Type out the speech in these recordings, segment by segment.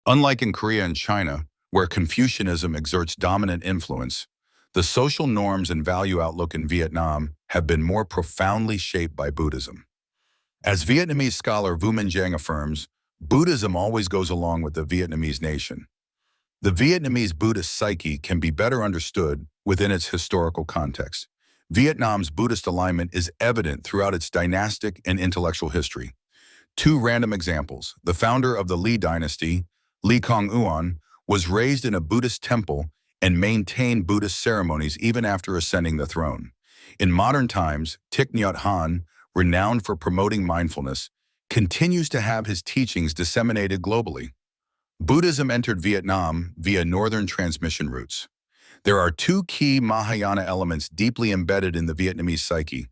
Unlike in Korea and China, where Confucianism exerts dominant influence, the social norms and value outlook in Vietnam have been more profoundly shaped by Buddhism. As Vietnamese scholar Vu Minh Giang affirms, Buddhism always goes along with the Vietnamese nation. The Vietnamese Buddhist psyche can be better understood within its historical context. Vietnam's Buddhist alignment is evident throughout its dynastic and intellectual history. Two random examples. The founder of the Lý dynasty, Lý Công Uan, was raised in a Buddhist temple and maintained Buddhist ceremonies even after ascending the throne. In modern times, Thich Nhat Hanh, renowned for promoting mindfulness, continues to have his teachings disseminated globally. Buddhism entered Vietnam via northern transmission routes. There are two key Mahayana elements deeply embedded in the Vietnamese psyche.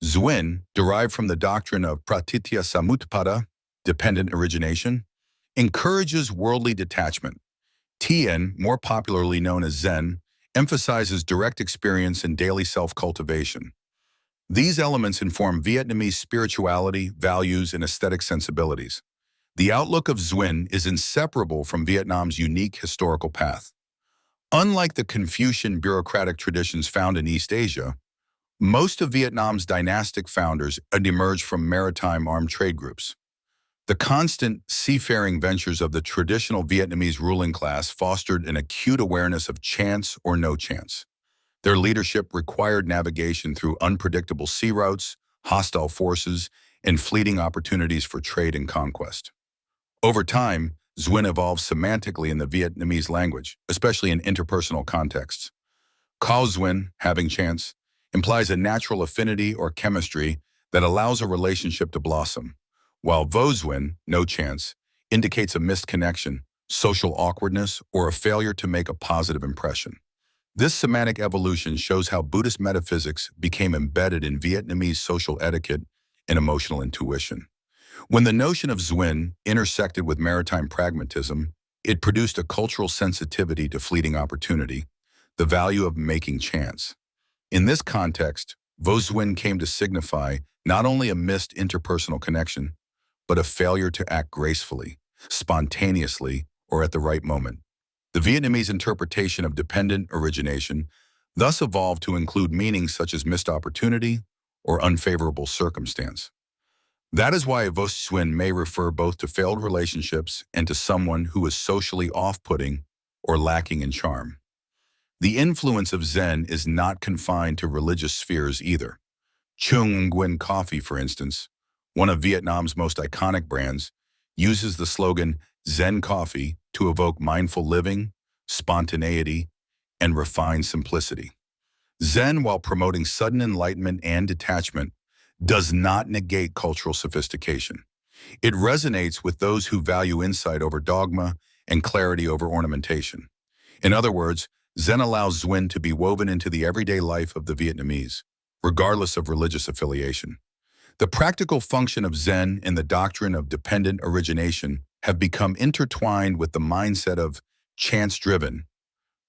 Xuyen, derived from the doctrine of Pratitya Samutpada, dependent origination, encourages worldly detachment. Tien, more popularly known as Zen, emphasizes direct experience and daily self-cultivation. These elements inform Vietnamese spirituality, values, and aesthetic sensibilities. The outlook of Xuyen is inseparable from Vietnam's unique historical path. Unlike the Confucian bureaucratic traditions found in East Asia, most of Vietnam's dynastic founders had emerged from maritime armed trade groups. The constant seafaring ventures of the traditional Vietnamese ruling class fostered an acute awareness of chance or no chance. Their leadership required navigation through unpredictable sea routes, hostile forces, and fleeting opportunities for trade and conquest. Over time, Xuyen evolved semantically in the Vietnamese language, especially in interpersonal contexts. Cao Xuyen, having chance, implies a natural affinity or chemistry that allows a relationship to blossom, while Vo Xuyen, no chance, indicates a missed connection, social awkwardness, or a failure to make a positive impression. This semantic evolution shows how Buddhist metaphysics became embedded in Vietnamese social etiquette and emotional intuition. When the notion of Xuyen intersected with maritime pragmatism, it produced a cultural sensitivity to fleeting opportunity, the value of making chance. In this context, Vo Xuyen came to signify not only a missed interpersonal connection, but a failure to act gracefully, spontaneously, or at the right moment. The Vietnamese interpretation of dependent origination thus evolved to include meanings such as missed opportunity or unfavorable circumstance. That is why Vo Xuyen may refer both to failed relationships and to someone who is socially off-putting or lacking in charm. The influence of Zen is not confined to religious spheres either. Trung Nguyen Coffee, for instance, one of Vietnam's most iconic brands, uses the slogan Zen Coffee to evoke mindful living, spontaneity, and refined simplicity. Zen, while promoting sudden enlightenment and detachment, does not negate cultural sophistication. It resonates with those who value insight over dogma and clarity over ornamentation. In other words, Zen allows Xuyen to be woven into the everyday life of the Vietnamese, regardless of religious affiliation. The practical function of Zen and the doctrine of dependent origination have become intertwined with the mindset of chance-driven,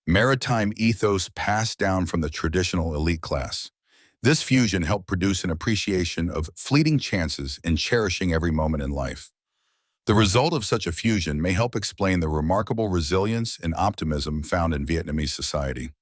maritime ethos passed down from the traditional elite class. This fusion helped produce an appreciation of fleeting chances and cherishing every moment in life. The result of such a fusion may help explain the remarkable resilience and optimism found in Vietnamese society.